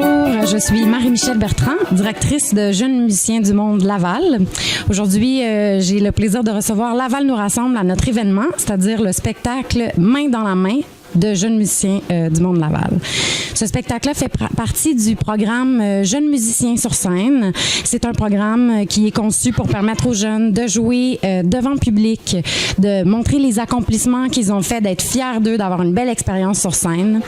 Bonjour, je suis Marie-Michèle Bertrand, directrice de Jeunes musiciens du monde Laval. Aujourd'hui, j'ai le plaisir de recevoir Laval nous rassemble à notre événement, c'est-à-dire le spectacle Main dans la main de jeunes musiciens du monde Laval. Ce spectacle-là fait partie du programme Jeunes musiciens sur scène. C'est un programme qui est conçu pour permettre aux jeunes de jouer devant le public, de montrer les accomplissements qu'ils ont faits, d'être fiers d'eux, d'avoir une belle expérience sur scène.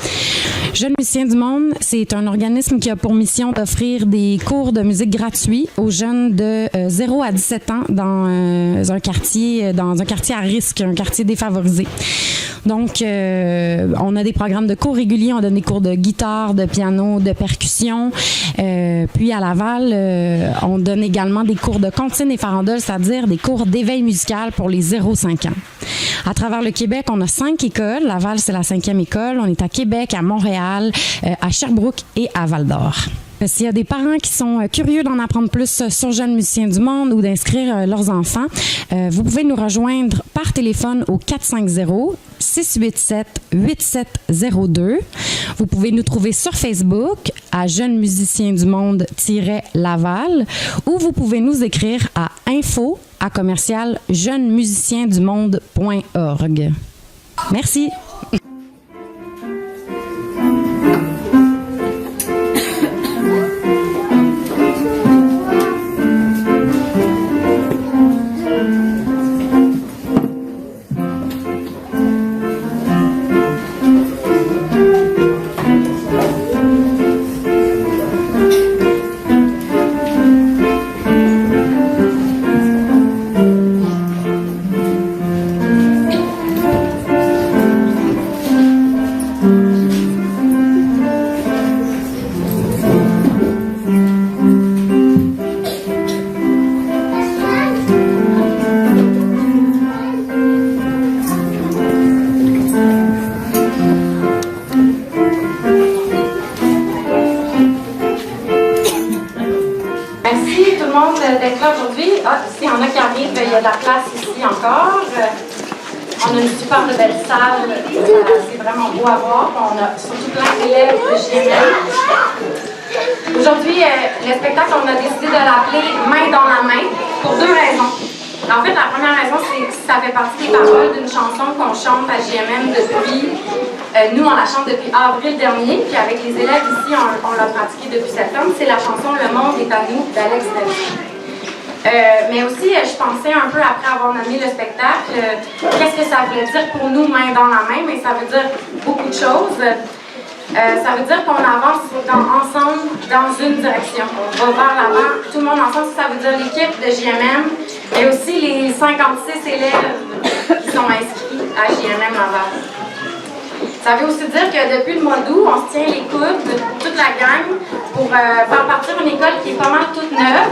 Jeunes musiciens du monde, c'est un organisme qui a pour mission d'offrir des cours de musique gratuits aux jeunes de 0 à 17 ans dans un quartier à risque, un quartier défavorisé. Donc, on a des programmes de cours réguliers, on donne des cours de guitare, de piano, de percussion. Puis à Laval, on donne également des cours de comptine et farandole, c'est-à-dire des cours d'éveil musical pour les 0-5 ans. À travers le Québec, on a 5 écoles. Laval, c'est la 5e école. On est à Québec, à Montréal, à Sherbrooke et à Val-d'Or. S'il y a des parents qui sont curieux d'en apprendre plus sur Jeunes musiciens du monde ou d'inscrire leurs enfants, vous pouvez nous rejoindre par téléphone au 450-687-8702. Vous pouvez nous trouver sur Facebook à Jeunes musiciens du monde-Laval ou vous pouvez nous écrire à info@jeunesmusiciensdumonde.org. Merci. S'il y en a qui arrivent, il y a de la place ici encore. On a une super belle salle, c'est vraiment beau à voir. On a surtout plein d'élèves de JML. Aujourd'hui, le spectacle, on a décidé de l'appeler Main dans la main pour 2 raisons. En fait, la première raison, c'est que ça fait partie des paroles d'une chanson qu'on chante à JMM depuis... nous, on la chante depuis avril dernier, puis avec les élèves ici, on l'a pratiqué depuis septembre. C'est la chanson « Le monde est à nous » d'Alex Davis. Mais aussi, je pensais un peu après avoir nommé le spectacle, qu'est-ce que ça voulait dire pour nous, main dans la main, mais ça veut dire beaucoup de choses. Ça veut dire qu'on avance ensemble dans une direction. On va vers l'avant, tout le monde ensemble, ça veut dire l'équipe de JMM, mais aussi les 56 élèves qui sont inscrits à JMM Laval. Ça veut aussi dire que depuis le mois d'août, on se tient les coudes, toute la gang, pour faire partir une école qui est pas mal toute neuve,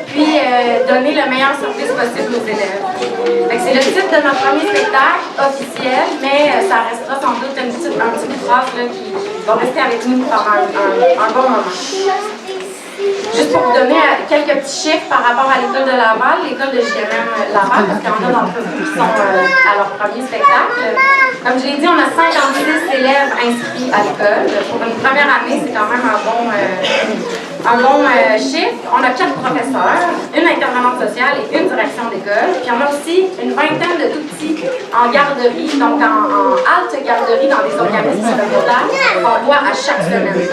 puis donner le meilleur service possible aux élèves. C'est le titre de notre premier spectacle officiel, mais ça restera sans doute un petit bout de phrase là, qui va rester avec nous pendant un bon moment. Juste pour vous donner quelques petits chiffres par rapport à l'école de Laval, l'école de JMM Laval, parce qu'il y en a d'entre vous qui sont à leur premier spectacle. Comme je l'ai dit, on a 56 élèves inscrits à l'école. Pour une première année, c'est quand même un bon chiffre. On a 4 professeurs, une intervenante sociale et une direction d'école. Puis on a aussi une vingtaine de tout petits en garderie, donc en halte garderie dans des organismes communautaires qu'on voit à chaque semaine.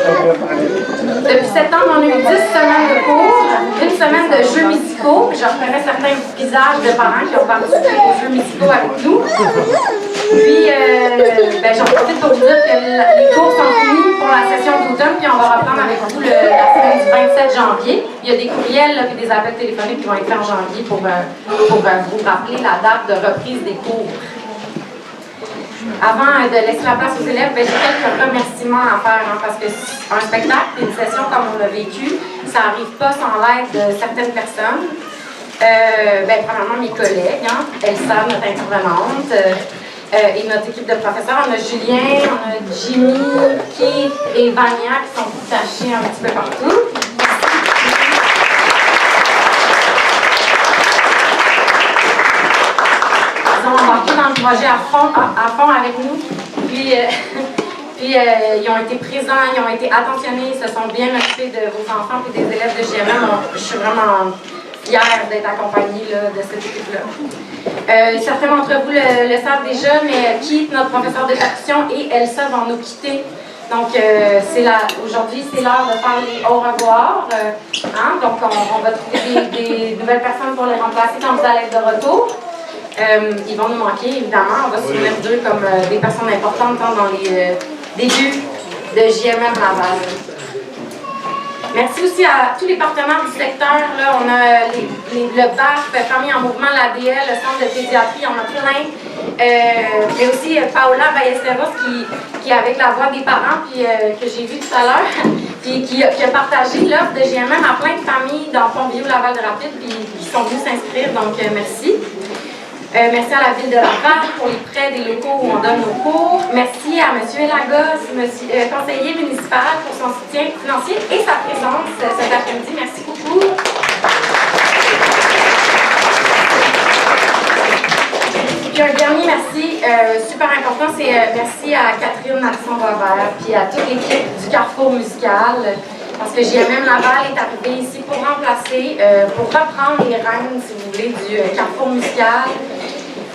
Depuis septembre, on a eu 10 semaines de cours, une semaine de jeux musicaux. Je repérais certains visages de parents qui ont participé aux jeux musicaux avec nous. Puis, j'en profite pour vous dire que les cours sont finis pour la session d'automne, puis on va reprendre avec vous la semaine du 27 janvier. Il y a des courriels et des appels téléphoniques qui vont être faits en janvier pour vous rappeler la date de reprise des cours. Avant de laisser la place aux élèves, j'ai quelques remerciements à faire, parce que un spectacle, une session comme on l'a vécu, ça n'arrive pas sans l'aide de certaines personnes. Premièrement, mes collègues, Elsa, notre intervenante, et notre équipe de professeurs. On a Julien, on a Jimmy, Keith et Vania qui sont attachés un petit peu partout. Ils ont embarqué dans le projet à fond avec nous. Puis Puis ils ont été présents, ils ont été attentionnés, ils se sont bien occupés de vos enfants et des élèves de GMM. Je suis vraiment fière d'être accompagnée là, de cette équipe-là. Certains d'entre vous le savent déjà, mais Keith, notre professeur de percussion, et Elsa vont nous quitter. Donc, aujourd'hui, c'est l'heure de faire les au revoir. Donc, on va trouver des nouvelles personnes pour les remplacer quand vous allez être de retour. Ils vont nous manquer, évidemment. On va se souvenir d'eux comme des personnes importantes dans les débuts de JMM Laval. Merci aussi à tous les partenaires du secteur. Là, on a le BAF, Famille en Mouvement, l'ADL, le Centre de pédiatrie, on a plein. Mais aussi Paola Ballesteros qui est avec la voix des parents, puis que j'ai vu tout à l'heure, puis qui a partagé l'offre de GMM à plein de familles dans Pont-Vieux, Laval-de-Rapide, puis qui sont venus s'inscrire, donc merci. Merci à la Ville de Laval pour les prêts des locaux où on donne nos cours. Merci à M. Lagos, conseiller municipal, pour son soutien financier et sa présence cet après-midi. Merci beaucoup. Puis un dernier merci, super important, c'est merci à Catherine Natson-Robert puis à toute l'équipe du Carrefour musical. Parce que JMM Laval est arrivé ici pour remplacer, pour reprendre les rênes, si vous voulez, du Carrefour musical.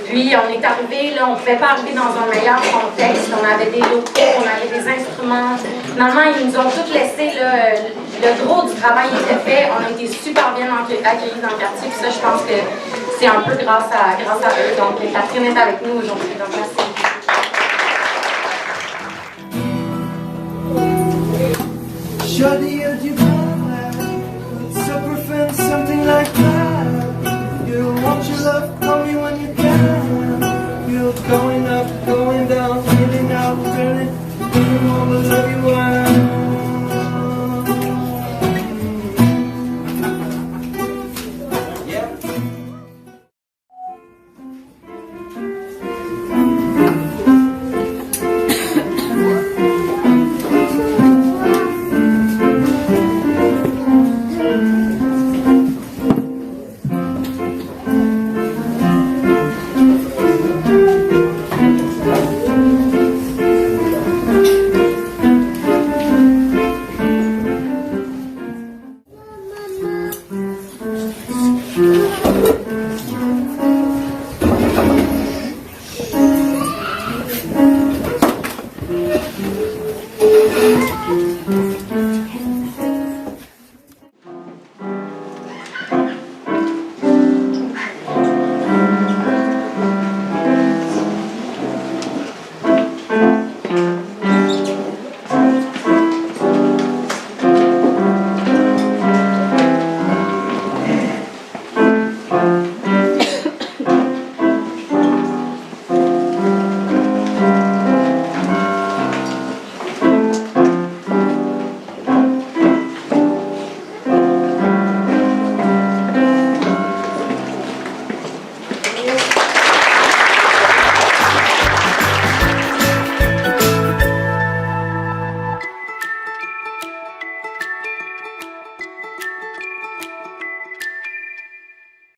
Puis on est arrivé, là, on ne pouvait pas arriver dans un meilleur contexte. On avait des locaux, on avait des instruments. Finalement, ils nous ont tous laissé, là, le gros du travail était fait. On a été super bien accueillis dans le quartier. Puis ça, je pense que c'est un peu grâce à eux. Donc, Catherine est avec nous aujourd'hui. Donc, merci. Surely you suffer something like that. You want your love, call me when you can. You're going up, going down, feeling out, feeling all the love you want.